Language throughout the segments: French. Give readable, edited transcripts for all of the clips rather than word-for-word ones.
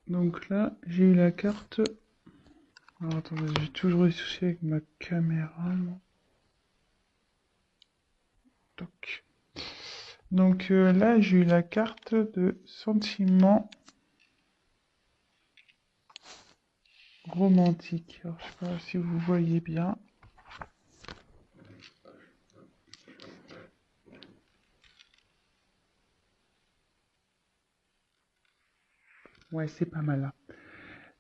Donc là, j'ai eu la carte. Alors attendez, j'ai toujours eu souci avec ma caméra, moi. Toc. Donc là, j'ai eu la carte de sentiment romantique. Alors, je sais pas si vous voyez bien. Ouais, c'est pas mal là.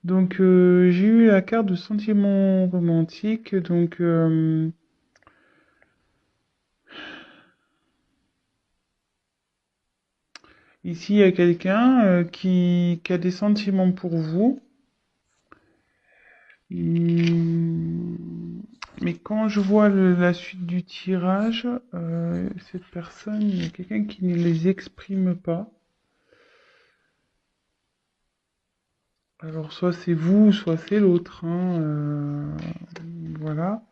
Donc j'ai eu la carte de sentiment romantique. Donc ici, il y a quelqu'un qui a des sentiments pour vous. Mais quand je vois la suite du tirage, cette personne, il y a quelqu'un qui ne les exprime pas. Alors soit c'est vous, soit c'est l'autre, hein, voilà.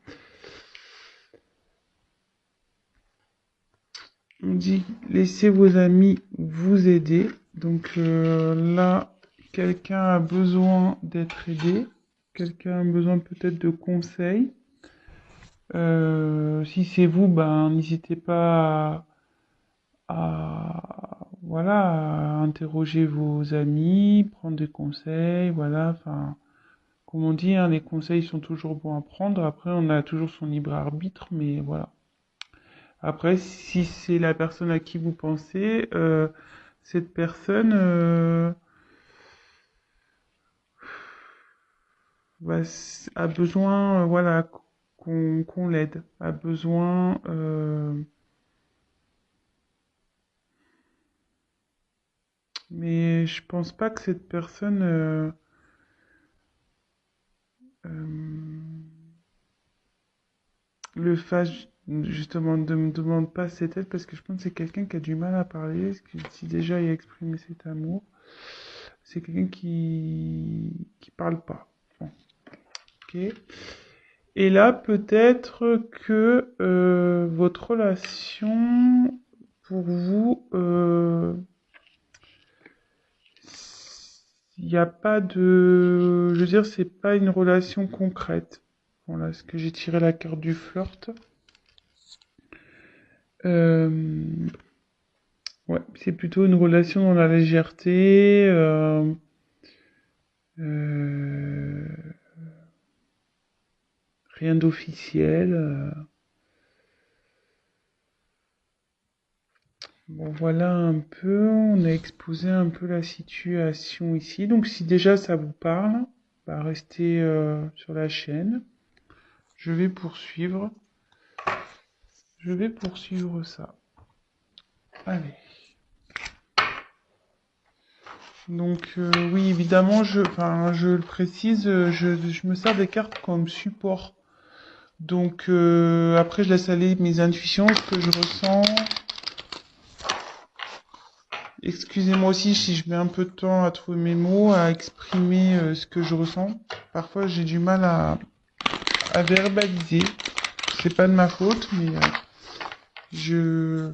On dit laissez vos amis vous aider. Donc là, quelqu'un a besoin d'être aidé. Quelqu'un a besoin peut-être de conseils. Si c'est vous, ben n'hésitez pas voilà, à interroger vos amis, prendre des conseils, voilà, enfin, comme on dit, hein, les conseils sont toujours bons à prendre. Après, on a toujours son libre arbitre, mais voilà. Après, si c'est la personne à qui vous pensez, cette personne a besoin, voilà, qu'on l'aide, a besoin, mais je pense pas que cette personne euh, le fasse justement, ne me demande pas cette aide parce que je pense que c'est quelqu'un qui a du mal à parler, parce que si déjà il a exprimé cet amour, c'est quelqu'un qui parle pas. Bon, ok. Et là, peut-être que votre relation, pour vous, il n'y a pas de... Je veux dire, c'est pas une relation concrète. Voilà, est-ce que j'ai tiré la carte du flirt? Euh, ouais, c'est plutôt une relation dans la légèreté. Euh, rien d'officiel. Bon, voilà un peu. On a exposé un peu la situation ici. Donc, si déjà ça vous parle, bah, restez sur la chaîne. Je vais poursuivre. Je vais poursuivre ça. Allez. Donc oui, évidemment, je le précise, je me sers des cartes comme support. Donc après, je laisse aller mes intuitions, ce que je ressens. Excusez-moi aussi si je mets un peu de temps à trouver mes mots, à exprimer ce que je ressens. Parfois, j'ai du mal à verbaliser. C'est pas de ma faute, mais je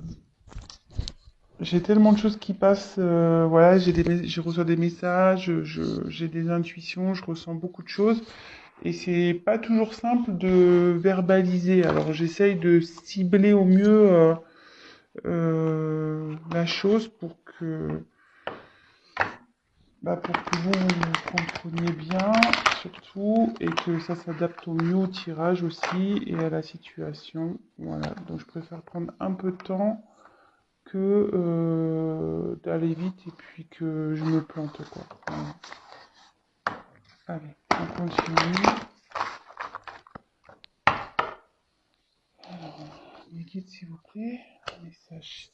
j'ai tellement de choses qui passent. Voilà, je reçois des messages, j'ai des intuitions, je ressens beaucoup de choses. Et c'est pas toujours simple de verbaliser. Alors j'essaye de cibler au mieux la chose pour que vous compreniez bien, surtout, et que ça s'adapte au mieux au tirage aussi et à la situation. Voilà. Donc je préfère prendre un peu de temps que d'aller vite et puis que je me plante quoi. Voilà. Allez, on continue. Les guides, s'il vous plaît. Message.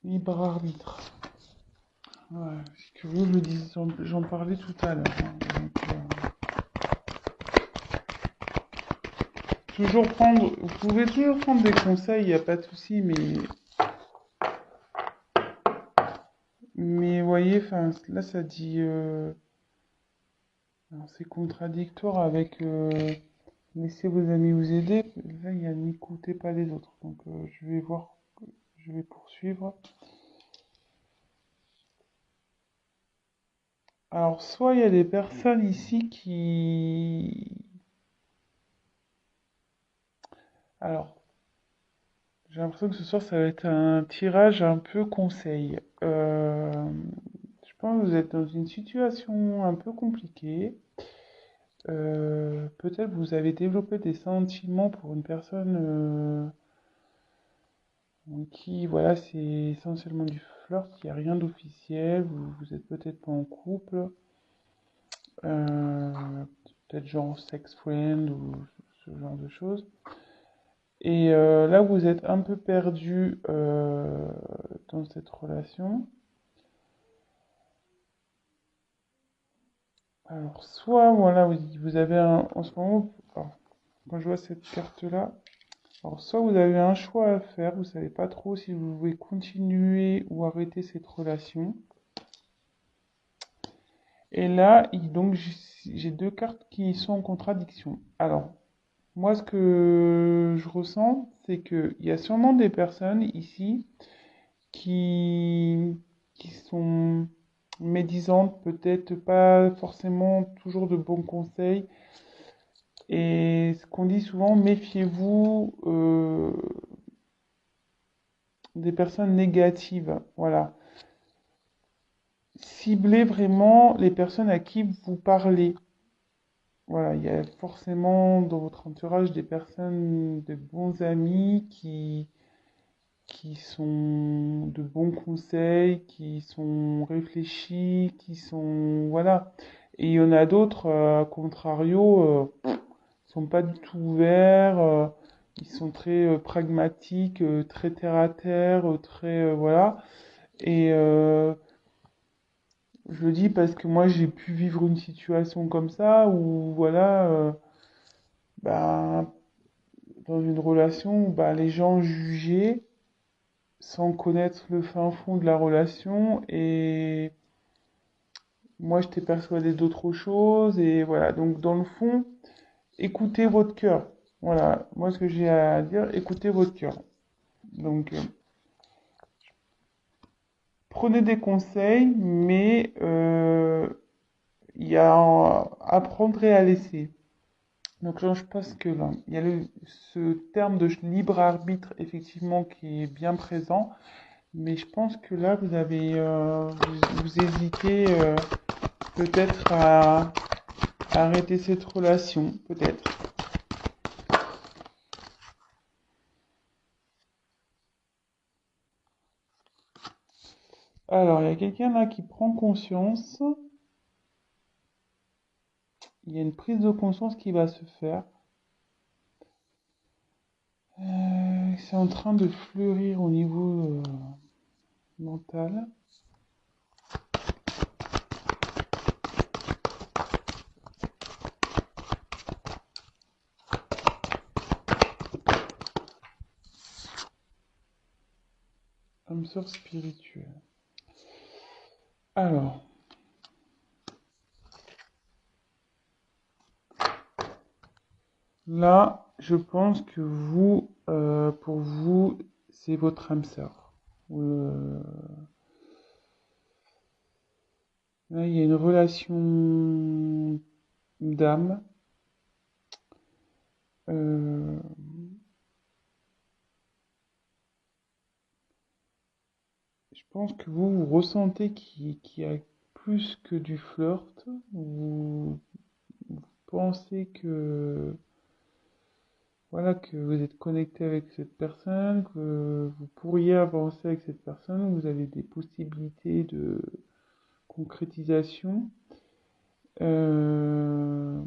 Libre arbitre. Ouais, ce que vous me dites, j'en parlais tout à l'heure. Hein, donc, vous pouvez toujours prendre des conseils, il n'y a pas de souci, mais voyez, enfin, là, ça dit, alors, c'est contradictoire avec laissez vos amis vous aider. Là, il y a n'écoutez pas les autres. Donc, je vais voir, je vais poursuivre. Alors, soit il y a des personnes ici qui... Alors, j'ai l'impression que ce soir, ça va être un tirage un peu conseil. Je pense que vous êtes dans une situation un peu compliquée. Peut-être vous avez développé des sentiments pour une personne qui, voilà, c'est essentiellement du flirt, il n'y a rien d'officiel, vous êtes peut-être pas en couple, peut-être genre sex friend ou ce genre de choses. Et là, vous êtes un peu perdu dans cette relation. Alors, soit, voilà, vous avez en ce moment, alors, quand je vois cette carte-là, alors soit vous avez un choix à faire, vous savez pas trop si vous voulez continuer ou arrêter cette relation. Et là, donc, j'ai deux cartes qui sont en contradiction. Alors, moi, ce que je ressens, c'est qu'il y a sûrement des personnes ici qui, qui sont médisantes, peut-être pas forcément toujours de bons conseils. Et ce qu'on dit souvent, méfiez-vous des personnes négatives. Voilà. Ciblez vraiment les personnes à qui vous parlez. Voilà, il y a forcément dans votre entourage des personnes, de bons amis qui sont de bons conseils, qui sont réfléchis, qui sont... Voilà. Et il y en a d'autres, à contrario, sont pas du tout ouverts, ils sont très pragmatiques, très terre à terre, très... voilà. Et je le dis parce que moi j'ai pu vivre une situation comme ça où voilà, bah, dans une relation où bah, les gens jugeaient sans connaître le fin fond de la relation et moi j'étais persuadée d'autre chose et voilà. Donc dans le fond, écoutez votre cœur. Voilà, moi ce que j'ai à dire, écoutez votre cœur. Donc prenez des conseils, mais il y a apprendre et à laisser. Donc là, je pense que là, il y a ce terme de libre arbitre effectivement qui est bien présent, mais je pense que là, vous avez, vous hésitez peut-être à arrêter cette relation, peut-être. Alors, il y a quelqu'un là qui prend conscience, il y a une prise de conscience qui va se faire. C'est en train de fleurir au niveau mental. Âme sœur spirituelle. Alors, là, je pense que vous, pour vous, c'est votre âme sœur. Euh, Là, il y a une relation d'âme. Euh, je pense que vous ressentez qu'il y a plus que du flirt. Vous pensez que voilà que vous êtes connecté avec cette personne, que vous pourriez avancer avec cette personne, vous avez des possibilités de concrétisation. Euh,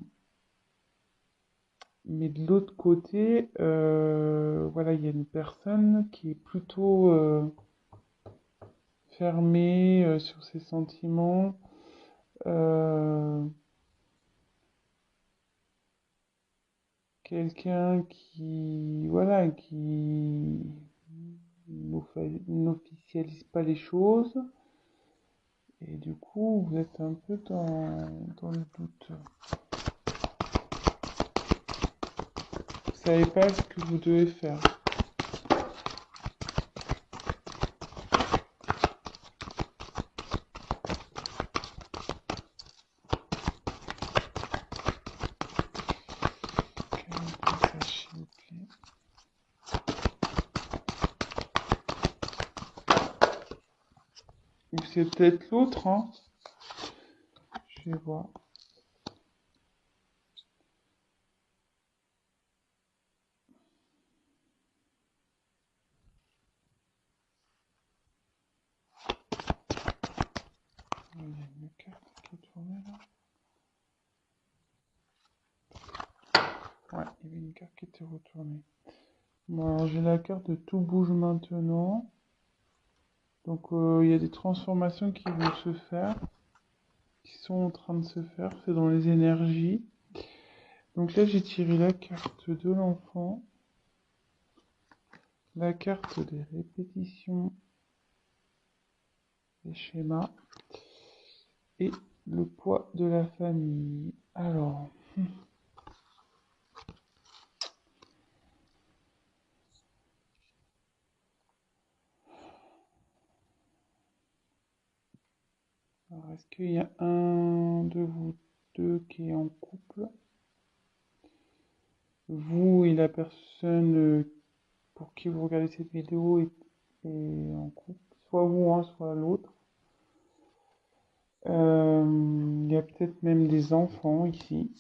mais de l'autre côté, voilà, il y a une personne qui est plutôt fermée sur ses sentiments, euh, quelqu'un qui, voilà, qui n'officialise pas les choses. Et du coup, vous êtes un peu dans le doute. Vous savez pas ce que vous devez faire. Ou c'est peut-être l'autre, hein. Je vais voir. Il y a une carte qui est tournée là. Ouais, il y avait une carte qui était retournée. Bon, alors j'ai la carte de tout bouge maintenant. Donc il y a des transformations qui vont se faire, qui sont en train de se faire. C'est dans les énergies. Donc là j'ai tiré la carte de l'enfant, la carte des répétitions, des schémas et le poids de la famille. Alors. Alors, est-ce qu'il y a un de vous deux qui est en couple? Vous et la personne pour qui vous regardez cette vidéo est en couple. Soit vous, hein, soit l'autre. Il y a peut-être même des enfants ici.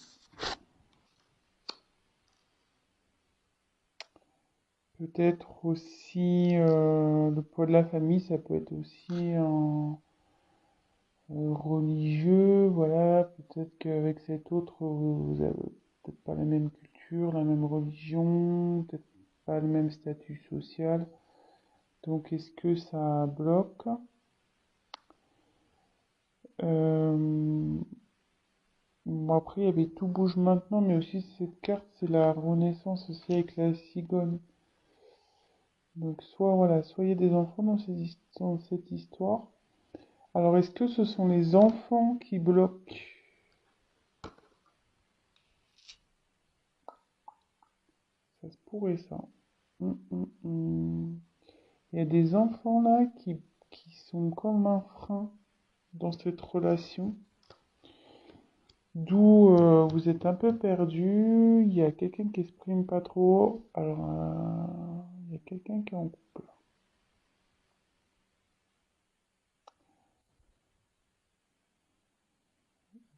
Peut-être aussi le poids de la famille, ça peut être aussi un religieux. Voilà, peut-être qu'avec cet autre, vous avez peut-être pas la même culture, la même religion, peut-être pas le même statut social. Donc est-ce que ça bloque? Bon, après, il y avait tout bouge maintenant, mais aussi cette carte, c'est la renaissance aussi avec la cigogne. Donc soit voilà, soit il y a des enfants dans cette histoire. Alors est-ce que ce sont les enfants qui bloquent? Ça se pourrait ça. Il y a des enfants là qui sont comme un frein dans cette relation. D'où vous êtes un peu perdu. Il y a quelqu'un qui exprime pas trop. Alors, il y a quelqu'un qui est en couple.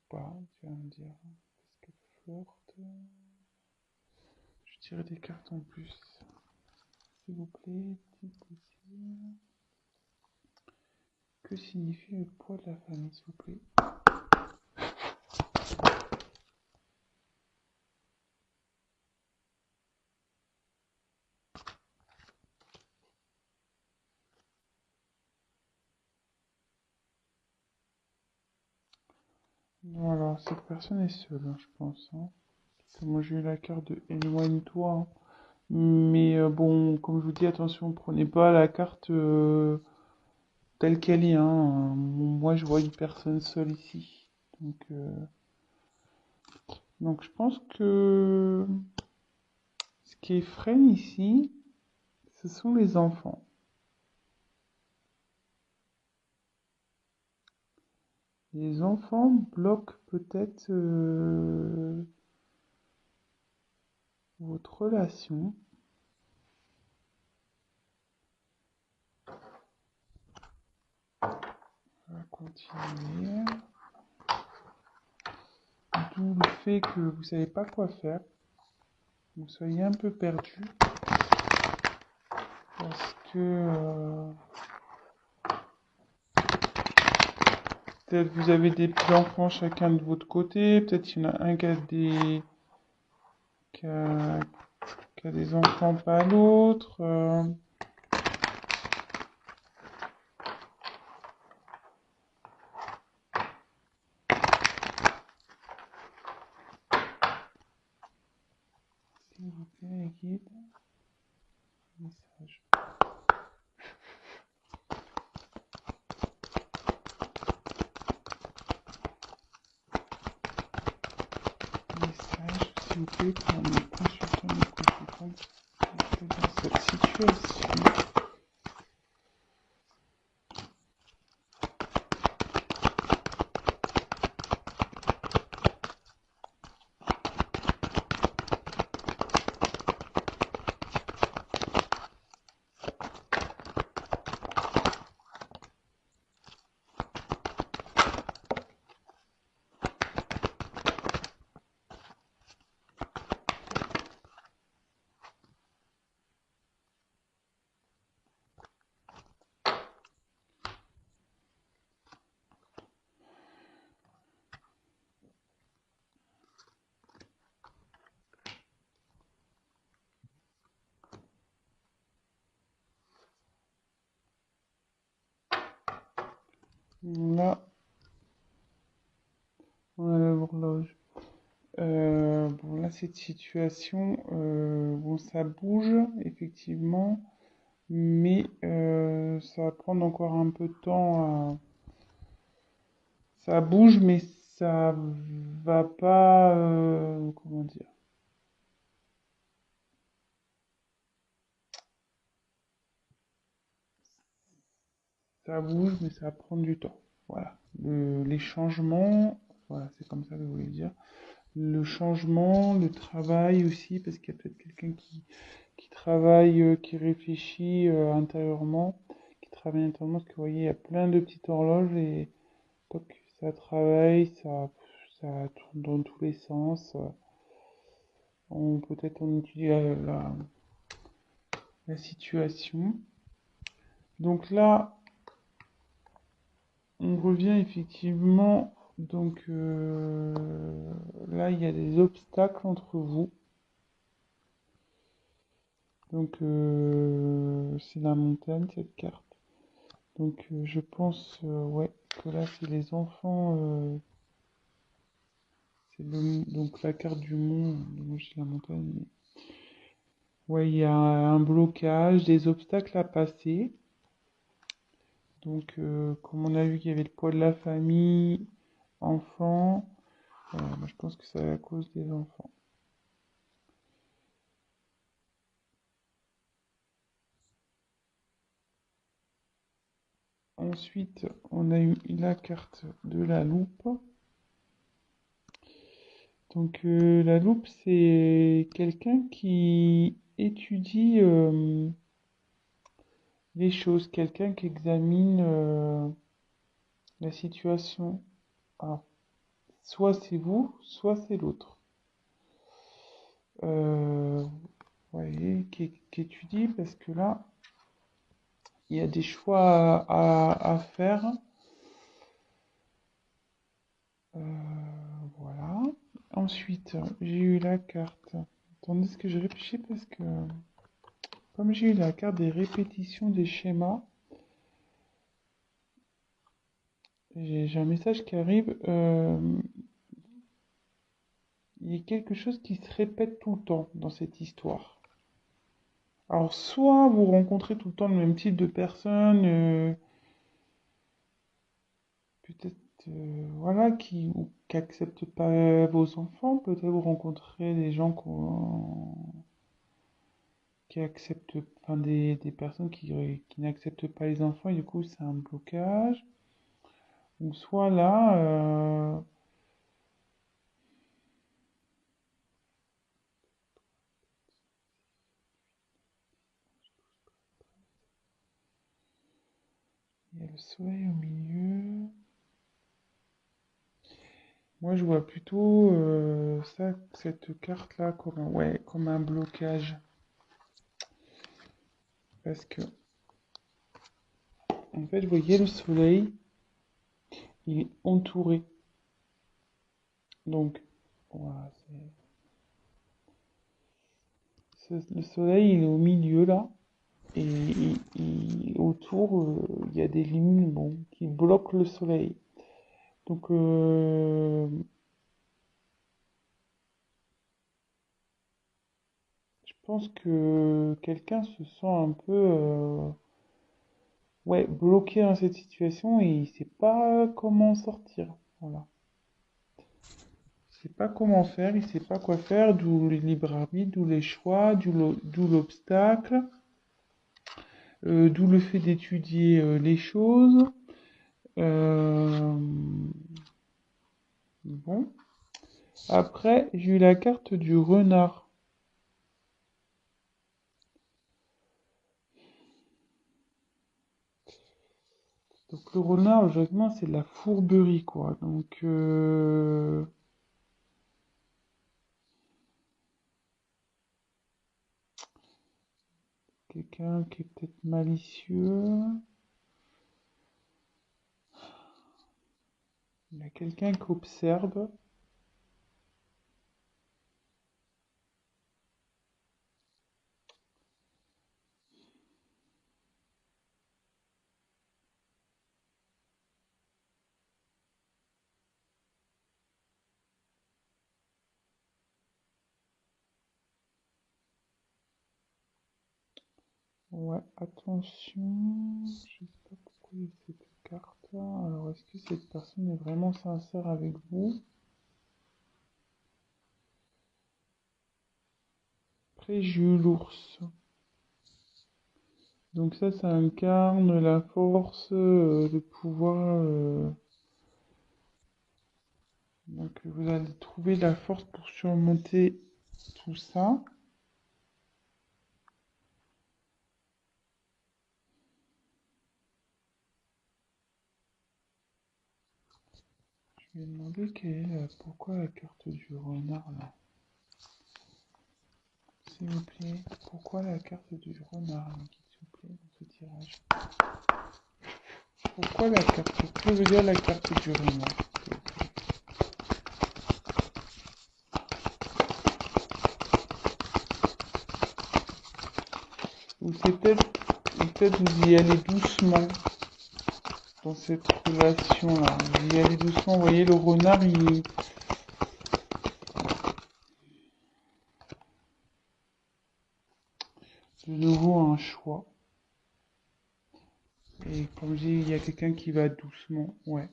Pas, tu vas me dire. Est-ce que flirte? Je tire des cartes en plus. S'il vous plaît, si possible. Que signifie le poids de la famille, s'il vous plaît? Non, alors cette personne est seule, hein, je pense. Hein. Moi j'ai eu la carte de éloigne-toi. Hein. Mais bon, comme je vous dis, attention, prenez pas la carte telle qu'elle est. Hein. Moi je vois une personne seule ici. Donc je pense que ce qui freine ici, ce sont les enfants. Les enfants bloquent peut-être votre relation. On va continuer. D'où le fait que vous savez pas quoi faire. Vous soyez un peu perdu. Parce que peut-être vous avez des petits enfants chacun de votre côté. Peut-être il y en a un qui a des enfants, pas l'autre. vous plaît, guide. Message. Message, s'il vous plaît, pour mes consultants, mes consultantes, dans cette situation. Là, on a l'horloge. Bon, là, cette situation, bon, ça bouge, effectivement, mais ça va prendre encore un peu de temps à... Ça bouge, mais ça va pas... comment dire? Ça bouge, mais ça va prendre du temps. Voilà. Les changements, voilà, c'est comme ça que je voulais dire. Le changement, le travail aussi, parce qu'il y a peut-être quelqu'un qui travaille, qui réfléchit intérieurement, qui travaille intérieurement, parce que vous voyez, il y a plein de petites horloges et donc ça travaille, ça tourne dans tous les sens. Peut-être on étudie la situation. Donc là, on revient effectivement, donc là il y a des obstacles entre vous. Donc c'est la montagne cette carte. Donc je pense ouais que là c'est les enfants, donc la carte du mont, moi j'ai la montagne. Ouais, il y a un blocage, des obstacles à passer. Donc comme on a vu qu'il y avait le poids de la famille, enfants, moi je pense que c'est à cause des enfants. Ensuite, on a eu la carte de la loupe. Donc la loupe, c'est quelqu'un qui étudie les choses, quelqu'un qui examine la situation. Alors, soit c'est vous, soit c'est l'autre. Vous voyez, qui étudie, parce que là, il y a des choix à faire. Voilà. Ensuite, j'ai eu la carte. Attendez, ce que je réfléchis parce que comme j'ai eu la carte des répétitions des schémas, j'ai un message qui arrive. Il y a quelque chose qui se répète tout le temps dans cette histoire. Alors, soit vous rencontrez tout le temps le même type de personne, peut-être voilà, qui acceptent pas vos enfants, peut-être vous rencontrez des gens qui acceptent, enfin des personnes qui n'acceptent pas les enfants et du coup c'est un blocage. Ou soit là, il y a le soleil au milieu. Moi je vois plutôt ça, cette carte-là comme ouais, comme un blocage. Parce que en fait, vous voyez le soleil, il est entouré. Donc, voilà, le soleil, il est au milieu là. Et, autour, il y a des lignes bon, qui bloquent le soleil. Donc, pense que quelqu'un se sent un peu ouais, bloqué dans cette situation et il sait pas comment sortir. Voilà. Il sait pas comment faire, il sait pas quoi faire, d'où le libre arbitre, d'où les choix, d'où l'obstacle, d'où le fait d'étudier les choses. Euh, bon. Après, j'ai eu la carte du renard. Donc le renard, logiquement, c'est de la fourberie, quoi. Donc, quelqu'un qui est peut-être malicieux. Il y a quelqu'un qui observe. Ouais, attention. Je sais pas pourquoi il y a cette carte. Alors, est-ce que cette personne est vraiment sincère avec vous? Après, j'ai eu l'ours. Donc ça incarne la force, le pouvoir. Donc vous allez trouver la force pour surmonter tout ça. Je vais demander pourquoi la carte du renard là. S'il vous plaît, pourquoi la carte du renard là, s'il vous plaît, dans ce tirage? Pourquoi la carte? Que veut dire la carte du renard? Ou c'est peut-être vous y allez doucement dans cette relation là. Vous y allez doucement, vous voyez le renard il est de nouveau un choix. Et comme je dis, il y a quelqu'un qui va doucement. Ouais.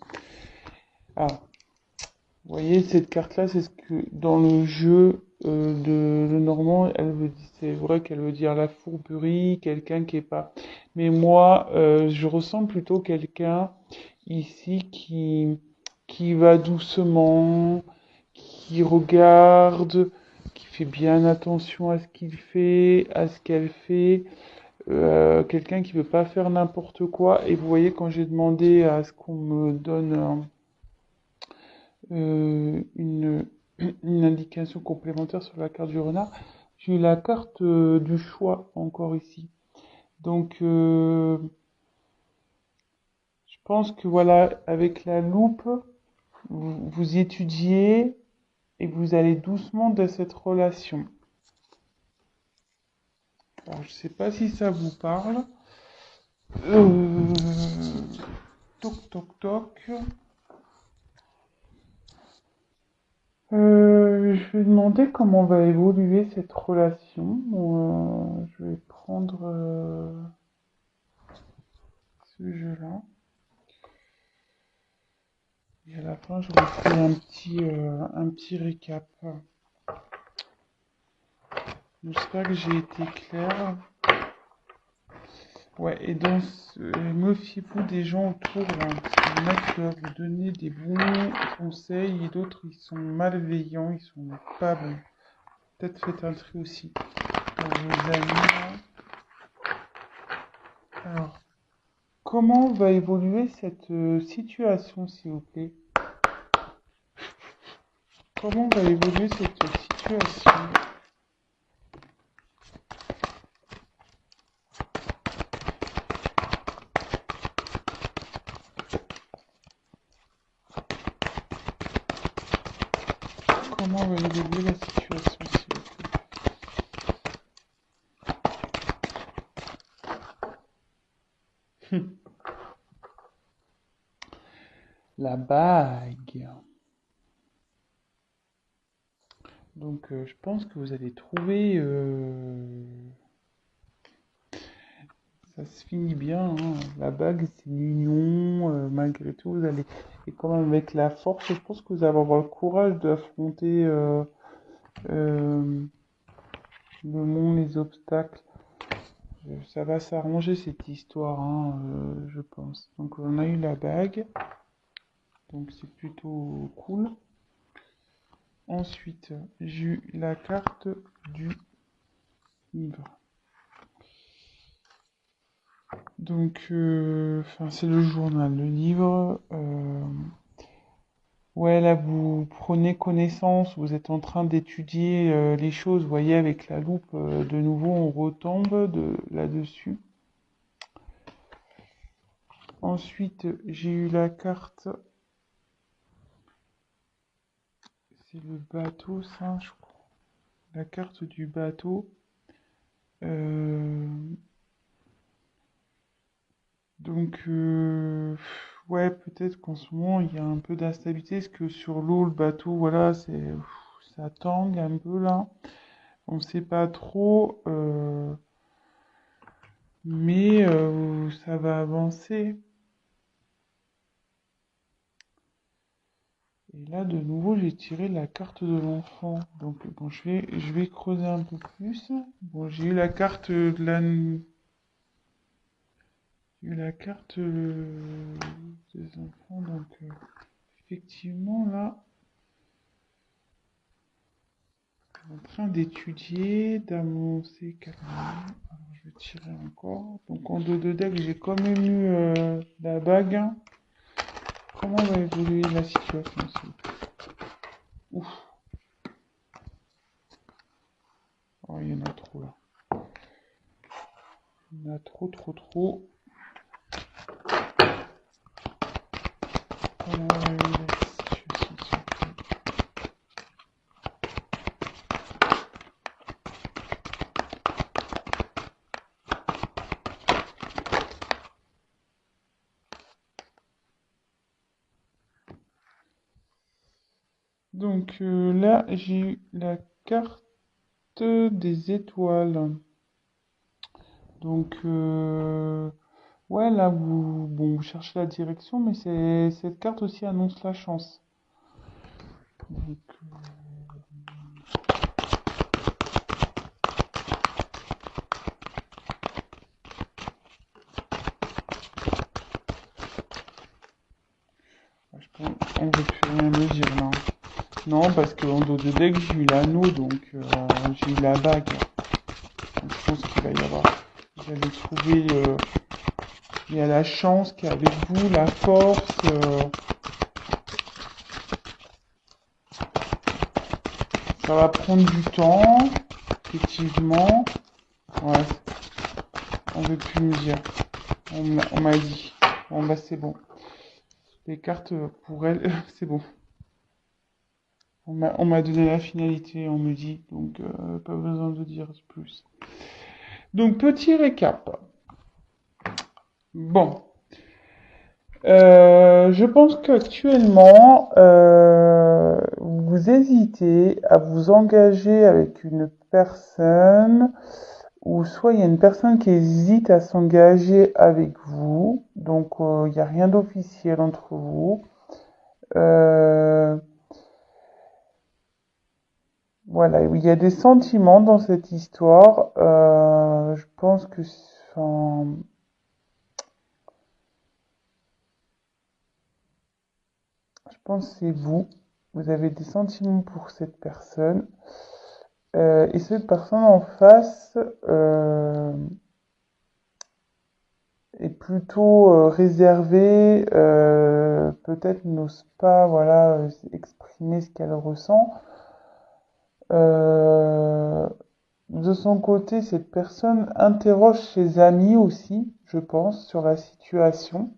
Alors, vous voyez, cette carte-là, c'est ce que dans le jeu de Normand, c'est vrai qu'elle veut dire la fourberie, quelqu'un qui est pas. Mais moi, je ressens plutôt quelqu'un ici qui va doucement, qui regarde, qui fait bien attention à ce qu'il fait, à ce qu'elle fait. Quelqu'un qui veut pas faire n'importe quoi. Et vous voyez, quand j'ai demandé à ce qu'on me donne une, une indication complémentaire sur la carte du renard, j'ai eu la carte du choix encore ici. Donc, je pense que voilà, avec la loupe, vous étudiez et vous allez doucement dans cette relation. Alors, je sais pas si ça vous parle. Euh, toc toc toc. Je vais demander comment va évoluer cette relation. Je vais prendre ce jeu-là. Et à la fin, je refais un petit récap. J'espère que j'ai été clair. Ouais, et méfiez-vous des gens autour, là, parce qu'il y en a qui doivent vous donner des bons conseils et d'autres, ils sont malveillants, ils sont pas bons. Peut-être faites un tri aussi pour vos amis, là. Alors, comment va évoluer cette situation, s'il vous plaît? Comment va évoluer cette situation? Comment va évoluer la situation, s'il vous plaît? La bague. Donc, je pense que vous allez trouver... ça se finit bien, hein. La bague, c'est une union. Malgré tout, vous allez... Et quand même avec la force, je pense que vous allez avoir le courage d'affronter euh, le monde, les obstacles. Ça va s'arranger cette histoire, hein, je pense. Donc, on a eu la bague. Donc, c'est plutôt cool. Ensuite, j'ai eu la carte du livre. Donc, c'est le journal, le livre. Ouais, là, vous prenez connaissance, vous êtes en train d'étudier les choses, vous voyez, avec la loupe, de nouveau, on retombe là-dessus. Ensuite, j'ai eu la carte, c'est le bateau, ça, je crois. La carte du bateau. Euh, Donc, ouais, peut-être qu'en ce moment, il y a un peu d'instabilité, parce que sur l'eau, le bateau, voilà, ça tangue un peu là. On ne sait pas trop, mais ça va avancer. Et là, de nouveau, j'ai tiré la carte de l'enfant. Donc, bon, je vais creuser un peu plus. Bon, j'ai eu la carte des enfants, donc effectivement, là, en train d'étudier, d'avancer calmement. Alors, je vais tirer encore. Donc en dos de deck, j'ai quand même eu la bague. Comment va évoluer la situation s'il vous plaît? Ouf, oh, il y en a trop là. Il y en a trop, trop, trop. Comment va évoluer la situation s'il vous plaît? Donc là, j'ai eu la carte des étoiles. Donc, ouais, là, vous cherchez la direction, mais cette carte aussi annonce la chance. Donc, je pense on ne veut plus rien me dire là. Non, parce qu'en dos de deck, j'ai eu l'anneau, donc j'ai eu la bague. Donc, je pense qu'il va y avoir. Vous allez trouver. Il y a la chance qui est avec vous, la force. Ça va prendre du temps, effectivement. Ouais, on veut plus me dire. On m'a dit. Bon, bah, c'est bon. Les cartes, pour elle, c'est bon. On m'a donné la finalité, on me dit. Donc, pas besoin de dire plus. Donc, petit récap. Bon. Je pense qu'actuellement, vous hésitez à vous engager avec une personne, ou soit il y a une personne qui hésite à s'engager avec vous, donc il n'y a rien d'officiel entre vous. Euh, voilà, il y a des sentiments dans cette histoire. Je pense que, enfin, je pense que c'est vous. Vous avez des sentiments pour cette personne. Et cette personne en face est plutôt réservée, peut-être n'ose pas, voilà, exprimer ce qu'elle ressent. Euh, de son côté, cette personne interroge ses amis aussi, je pense, sur la situation.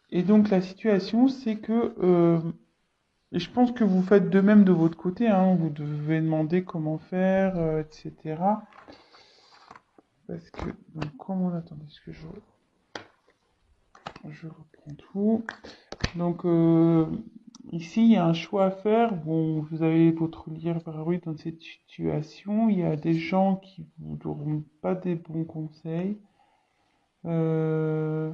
Et donc la situation, c'est que, et je pense que vous faites de même de votre côté, hein, vous devez demander comment faire, etc. Parce que, donc, comment, attendez, est-ce que je reprends tout. Donc, Ici, il y a un choix à faire. Bon, vous avez votre libre arbitre dans cette situation. Il y a des gens qui vous donneront pas des bons conseils. Euh,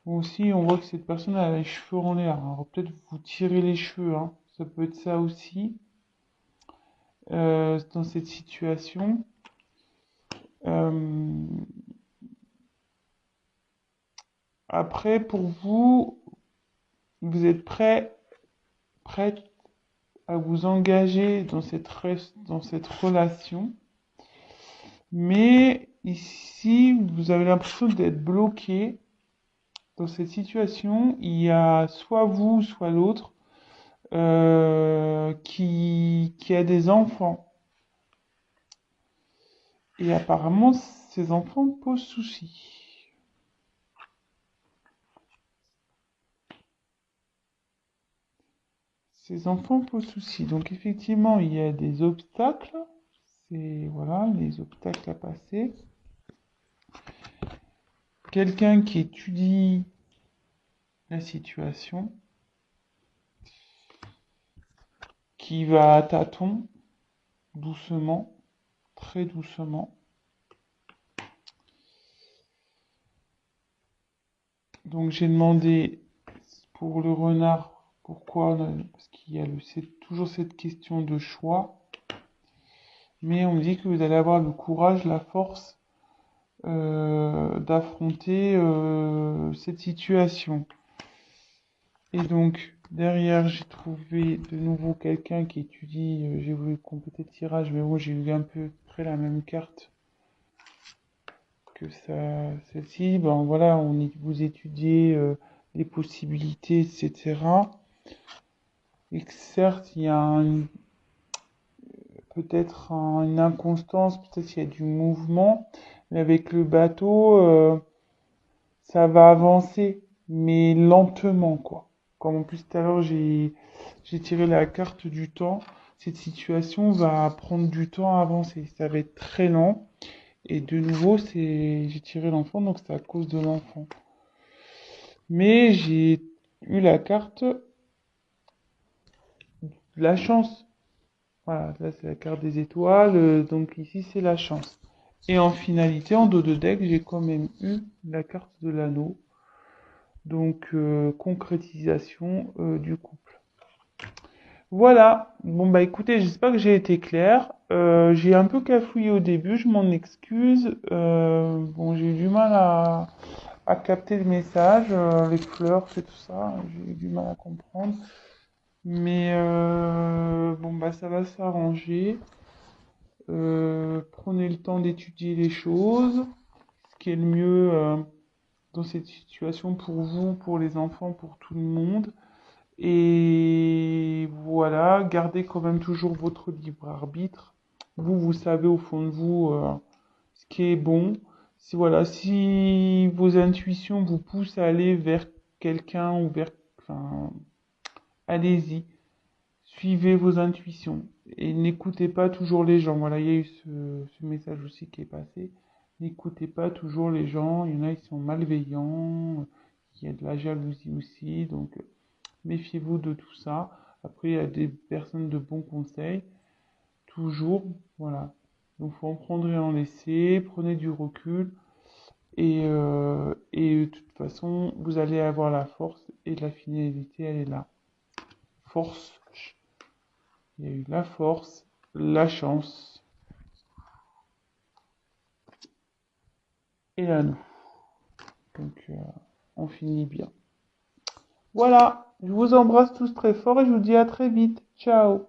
bon, aussi, on voit que cette personne a les cheveux en l'air. Alors peut-être vous tirer les cheveux, hein. Ça peut être ça aussi dans cette situation. Euh, Après, pour vous, vous êtes prête à vous engager dans cette relation, mais ici, vous avez l'impression d'être bloqué dans cette situation. Il y a soit vous, soit l'autre qui a des enfants. Et apparemment, ces enfants posent souci. Ces enfants posent souci. Donc effectivement, il y a des obstacles. C'est voilà, les obstacles à passer. Quelqu'un qui étudie la situation, qui va à tâtons, doucement, très doucement. Donc j'ai demandé pour le renard pourquoi, parce qu'il y a toujours cette question de choix, mais on me dit que vous allez avoir le courage, la force d'affronter cette situation. Et donc, derrière, j'ai trouvé de nouveau quelqu'un qui étudie. J'ai voulu compléter le tirage, mais bon, j'ai eu un peu près la même carte que ça, celle-ci. Ben voilà, vous étudiez les possibilités, etc. Et que certes, il y a peut-être une inconstance, peut-être il y a du mouvement, mais avec le bateau, ça va avancer, mais lentement, quoi. Comme en plus tout à l'heure, j'ai tiré la carte du temps. Cette situation va prendre du temps à avancer. Ça va être très lent. Et de nouveau, j'ai tiré l'enfant, donc c'est à cause de l'enfant. Mais j'ai eu la carte de la chance. Voilà, là c'est la carte des étoiles, donc ici c'est la chance. Et en finalité, en dos de deck, j'ai quand même eu la carte de l'anneau. Donc concrétisation du couple. Voilà. Bon bah écoutez, j'espère que j'ai été clair. J'ai un peu cafouillé au début, je m'en excuse. Bon, j'ai eu du mal à capter le message, les fleurs, c'est tout ça. J'ai eu du mal à comprendre. Mais bon bah ça va s'arranger. Prenez le temps d'étudier les choses, ce qui est le mieux dans cette situation pour vous, pour les enfants, pour tout le monde. Et voilà, gardez quand même toujours votre libre arbitre. Vous savez au fond de vous ce qui est bon. Si voilà, si vos intuitions vous poussent à aller vers quelqu'un ou vers, enfin, allez-y, suivez vos intuitions et n'écoutez pas toujours les gens. Voilà, il y a eu ce message aussi qui est passé. N'écoutez pas toujours les gens. Il y en a qui sont malveillants. Il y a de la jalousie aussi, donc méfiez-vous de tout ça. Après, il y a des personnes de bons conseils, toujours, voilà. Donc, faut en prendre et en laisser, prenez du recul, et de toute façon, vous allez avoir la force, et la finalité, elle est là. Force, il y a eu la force, la chance, et l'anneau. Donc, on finit bien. Voilà, je vous embrasse tous très fort, et je vous dis à très vite. Ciao!